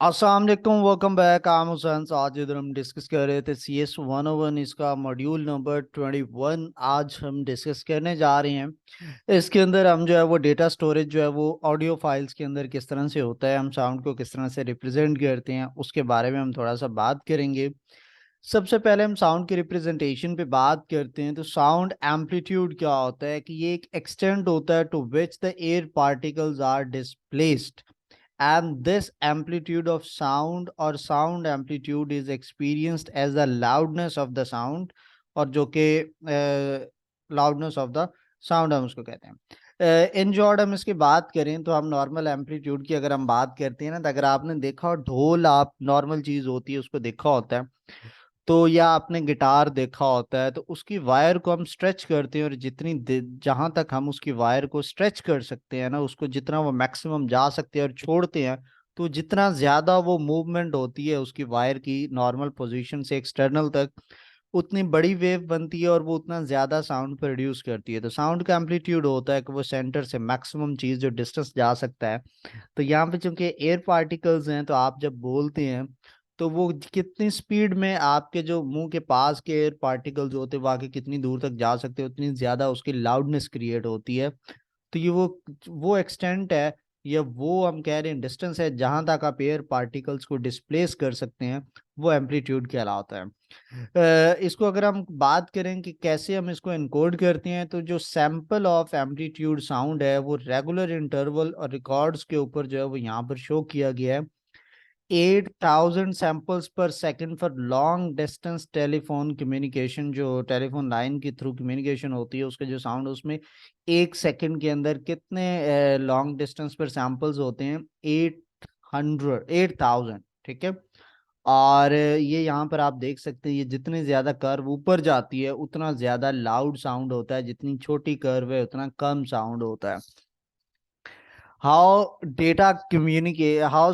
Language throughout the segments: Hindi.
अस्सलाम वालेकुम, वेलकम बैक। आम हुसैन। आज इधर हम डिस्कस कर रहे थे CS 101, इसका मॉड्यूल नंबर 21 आज हम डिस्कस करने जा रहे हैं। इसके अंदर हम जो है वो डेटा स्टोरेज जो है वो ऑडियो फाइल्स के अंदर किस तरह से होता है, हम साउंड को किस तरह से रिप्रेजेंट करते हैं, उसके बारे में हम थोड़ा सा बात करेंगे। सबसे पहले हम साउंड की रिप्रेजेंटेशन पे बात करते हैं। तो साउंड एम्पलीट्यूड क्या होता है कि ये एक एक्सटेंट होता है to which the air particles are displaced, and this amplitude of sound or sound amplitude is experienced as the loudness of the sound, और जो कि loudness of the sound हम उसको कहते हैं। इन शॉर्ट हम इसकी बात करें तो हम नॉर्मल एम्पलीट्यूड की अगर हम बात करते हैं ना, तो अगर आपने देखा हो ढोल, आप नॉर्मल चीज होती है उसको देखा होता है, तो या आपने गिटार देखा होता है, तो उसकी वायर को हम स्ट्रेच करते हैं और जहां तक हम उसकी वायर को स्ट्रेच कर सकते हैं ना, उसको जितना वो मैक्सिमम जा सकते हैं और छोड़ते हैं, तो जितना ज्यादा वो मूवमेंट होती है उसकी वायर की नॉर्मल पोजीशन से एक्सटर्नल तक, उतनी बड़ी वेव बनती है और वो उतना ज्यादा साउंड प्रोड्यूस करती है। तो साउंड का एम्पलीट्यूड होता है कि वो सेंटर से मैक्सिमम चीज जो डिस्टेंस जा सकता है। तो यहाँ पे चूंकि एयर पार्टिकल्स हैं, तो आप जब बोलते हैं तो वो कितनी स्पीड में आपके जो मुंह के पास के एयर पार्टिकल्स होते हैं वो आगे कितनी दूर तक जा सकते हैं, उतनी ज्यादा उसकी लाउडनेस क्रिएट होती है। तो ये वो एक्सटेंट है, या वो हम कह रहे हैं डिस्टेंस है जहां तक आप एयर पार्टिकल्स को डिस्प्लेस कर सकते हैं, वो एम्पलीट्यूड कहलाता है। इसको अगर हम बात करें कि कैसे हम इसको एनकोड करते हैं, तो जो सैंपल ऑफ एम्पलीट्यूड साउंड है वो रेगुलर इंटरवल और रिकॉर्ड्स के ऊपर जो है वो यहाँ पर शो किया गया है। 8000 सैंपल्स पर second for long distance telephone communication, जो टेलीफोन लाइन के थ्रू कम्युनिकेशन होती है उसका जो साउंड, उसमें 1 सेकंड के अंदर कितने लॉन्ग डिस्टेंस पर सैंपल्स होते हैं? 8000। ठीक है। और ये यहाँ पर आप देख सकते हैं, ये जितनी ज्यादा कर्व ऊपर जाती है उतना ज्यादा लाउड साउंड होता है, जितनी छोटी कर्व है उतना कम साउंड होता है। How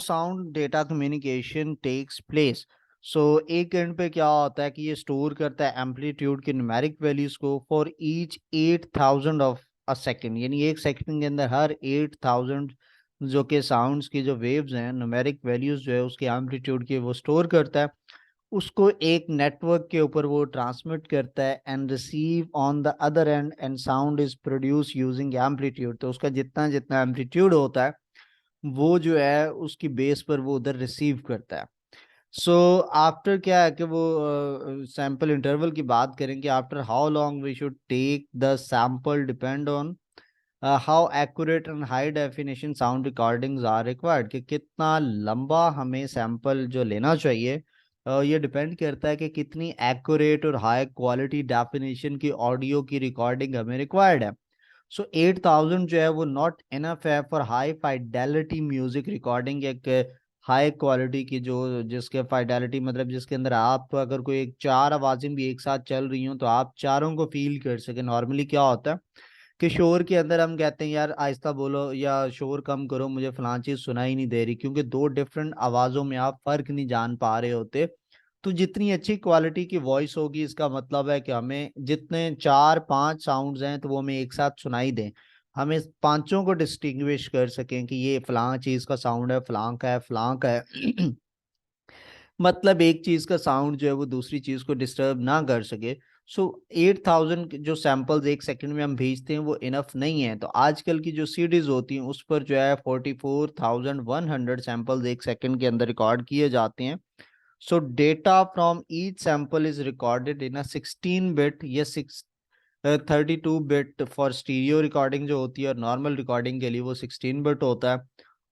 sound data communication takes place. So एक एंड पे क्या होता है कि ये स्टोर करता है एम्पलीट्यूड के न्यूमेरिक वैल्यूज को for each 8000 of a second, यानी 1 सेकंड के अंदर हर 8000 जो के साउंड्स की जो वेव्स हैं, न्यूमेरिक वैल्यूज जो है उसके एम्पलीट्यूड की, वो स्टोर करता है, उसको एक नेटवर्क के ऊपर वो ट्रांसमिट करता है and receive on the other and, and sound is produce using amplitude. तो उसका जितना जितना एम्पलीट्यूड होता है वो जो है उसकी बेस पर वो उधर रिसीव करता है। सो आफ्टर क्या है कि वो सैंपल इंटरवल की बात करेंगे, after how long we should take the sample depend on how accurate and high definition sound recordings are required, कि कितना लंबा हमें सैंपल जो लेना चाहिए। ये डिपेंड करता है कि कितनी एक्यूरेट और हाई क्वालिटी डेफिनेशन की ऑडियो की रिकॉर्डिंग हमें रिक्वायर्ड है। सो 8000 जो है वो नॉट इनफ है for high fidelity music recording. एक हाई क्वालिटी की जो, जिसके फाइडेलिटी मतलब जिसके अंदर आप अगर कोई एक चार आवाजें भी एक साथ चल रही हो तो आप चारों को फील कर सके। नॉर्मली क्या होता है कि शोर के अंदर हम कहते हैं यार आहिस्ता बोलो या शोर कम करो, मुझे फलां चीज सुनाई नहीं दे रही, क्योंकि दो डिफरेंट आवाजों में आप फर्क नहीं जान पा रहे होते। तो जितनी अच्छी क्वालिटी की वॉइस होगी, इसका मतलब है कि हमें जितने चार पांच साउंड्स हैं तो वो हमें एक साथ सुनाई दें, हम इस पांचों को डिस्टिंग्विश कर सकें कि ये फलां चीज का साउंड है, फलां का है, फलां का है। मतलब एक चीज का साउंड जो है वो दूसरी चीज को डिस्टर्ब ना कर सके। सो 8000 जो सैंपल्स 1 सेकंड में हम भेजते हैं वो इनफ नहीं है। तो आजकल की जो सीडीज होती हैं उस पर जो है 44,100 सैंपल्स 1 सेकंड के अंदर रिकॉर्ड किए जाते हैं। सो data from each sample is recorded in a 16 bit या 32 बिट फॉर स्टीरियो रिकॉर्डिंग जो होती है, और नॉर्मल रिकॉर्डिंग के लिए वो 16 बिट होता है।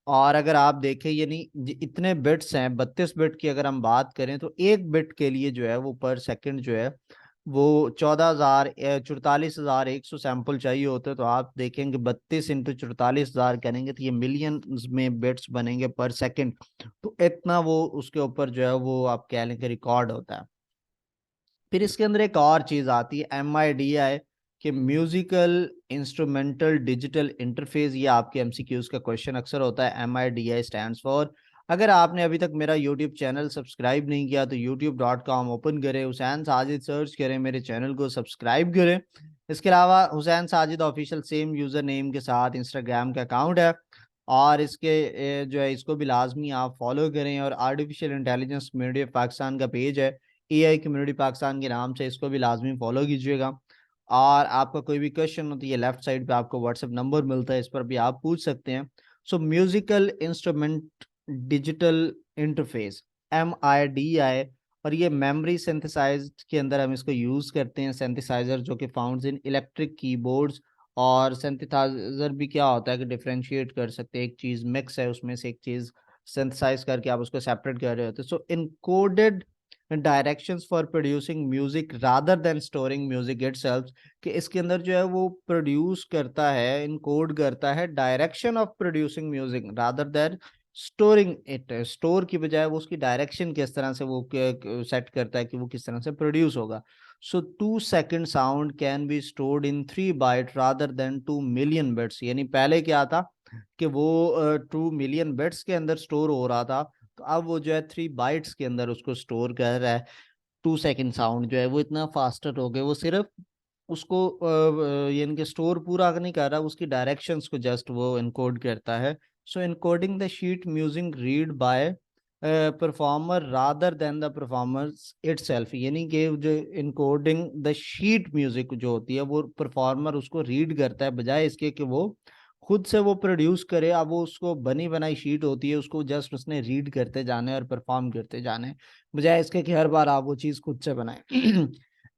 और अगर आप देखें यानी इतने बिट्स हैं, 32 बिट की अगर हम बात करें तो एक बिट के लिए जो है वो पर सेकंड जो है वो 44,100 सैंपल चाहिए होते हैं। तो आप देखेंगे 32 × 44,000 करेंगे तो ये मिलियन में बिट्स बनेंगे पर सेकंड। तो इतना वो उसके ऊपर जो है वो आप कह लें कि रिकॉर्ड होता है। फिर इसके अंदर एक और चीज आती है MIDI, कि म्यूजिकल इंस्ट्रूमेंटल डिजिटल इंटरफेस। ये आपके MCQs का क्वेश्चन अक्सर होता है। MIDI स्टैंड्स फॉर, अगर आपने अभी तक मेरा यूट्यूब चैनल सब्सक्राइब नहीं किया तो youtube.com ओपन करें, हुसैन साजिद सर्च करें, मेरे चैनल को सब्सक्राइब करें। इसके अलावा Hussain Sajid official same user name के साथ इंस्टाग्राम का अकाउंट है, और इसके जो है इसको भी लाजमी आप फॉलो करें। और आर्टिफिशियल इंटेलिजेंस कम्युनिटी पाकिस्तान का पेज है, एआई कम्युनिटी पाकिस्तान के नाम से, इसको भी लाजमी फॉलो कीजिएगा। और आपका कोई भी क्वेश्चन होती है, लेफ्ट साइड पे आपको व्हाट्सएप नंबर मिलता है, इस पर भी आप पूछ सकते हैं। So musical instrument digital interface, MIDI। और ये मेमोरी सिंथेसाइज के अंदर हम इसको यूज करते हैं, सिंथेसाइजर जो कि फाउंड इन इलेक्ट्रिक कीबोर्ड्स। और सिंथेसाइजर भी क्या होता है कि डिफरेंशिएट कर सकते हैं, एक चीज मिक्स है उसमें से एक चीज सिंथेसाइज करके आप उसको सेपरेट कर रहे होते हैं। So encoded directions for producing music rather than storing music itself, कि इसके अंदर जो है वो प्रोड्यूस करता है, इनकोड करता है direction of producing music rather than storing it. Store की बजाय वो उसकी डायरेक्शन किस तरह से वो सेट करता है कि वो किस तरह से प्रोड्यूस होगा। So 2 second sound can be stored in 3 byte rather than 2 million bits. यानी पहले क्या था कि वो 2 मिलियन बिट्स के अंदर स्टोर हो रहा था, तो अब वो जो है 3 बाइट्स के अंदर उसको स्टोर कर रहा है। 2 सेकंड साउंड जो है वो इतना फास्टर हो गया, वो सिर्फ उसको यानी कि स्टोर पूरा नहीं कर रहा, उसकी डायरेक्शंस को जस्ट वो इनकोड करता है। So encoding the sheet music read by performer rather than the performers itself, यानी कि जो इनकोडिंग द शीट म्यूजिक जो होती है वो परफॉर्मर उसको रीड करता है, बजाय इसके कि वो खुद से वो प्रोड्यूस करे। अब वो उसको बनी बनाई शीट होती है, उसको जस्ट उसने रीड करते जाने और परफॉर्म करते जाने, बजाय इसके कि हर बार आप वो चीज़ खुद से बनाएं।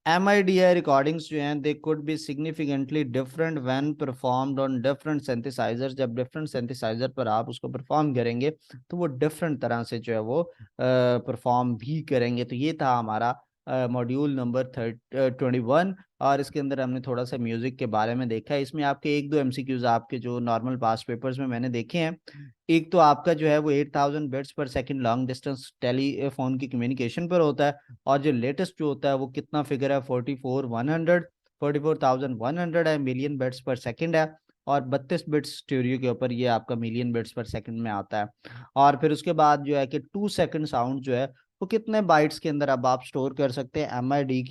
MIDI रिकॉर्डिंग्स जो हैं they could be significantly different when performed on different synthesiser. जब डिफरेंट सिंथेसाइजर पर आप उसको परफॉर्म करेंगे तो वो डिफरेंट तरह से जो है वो परफॉर्म भी करेंगे। तो ये था हमारा मॉड्यूल नंबर 21। और इसके अंदर हमने थोड़ा सा म्यूजिक के बारे में देखा है। इसमें आपके 1-2 MCQs आपके जो नॉर्मल पास पेपर्स में मैंने देखे हैं। एक तो आपका जो है वो 8000 बिट्स पर सेकंड लॉन्ग डिस्टेंस टेलीफोन की कम्युनिकेशन पर होता है। और जो लेटेस्ट जो होता है वो कितना फिगर है, 44,100 है, मिलियन बिट्स पर सेकंड है। और 32 बिट्स स्टीरियो के ऊपर ये आपका मिलियन बिट्स पर सेकंड में आता है। और फिर उसके बाद जो है कि 2 सेकंड साउंड जो है वो कितने बाइट्स के अंदर अब आप स्टोर कर सकते हैं, MIDI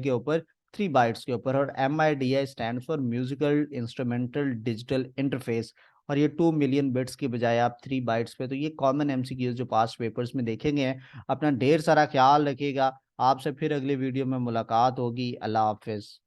के ऊपर 3 बाइट्स के ऊपर। और MIDI stand for musical instrumental digital interface. और ये 2 मिलियन बिट्स की बजाय आप 3 बाइट्स पे। तो ये कॉमन MCQs जो पास्ट पेपर्स में देखेंगे हैं। अपना ढेर सारा ख्याल रखिएगा। आपसे फिर अगले वीडियो में मुलाकात होगी। अल्लाह हाफिज।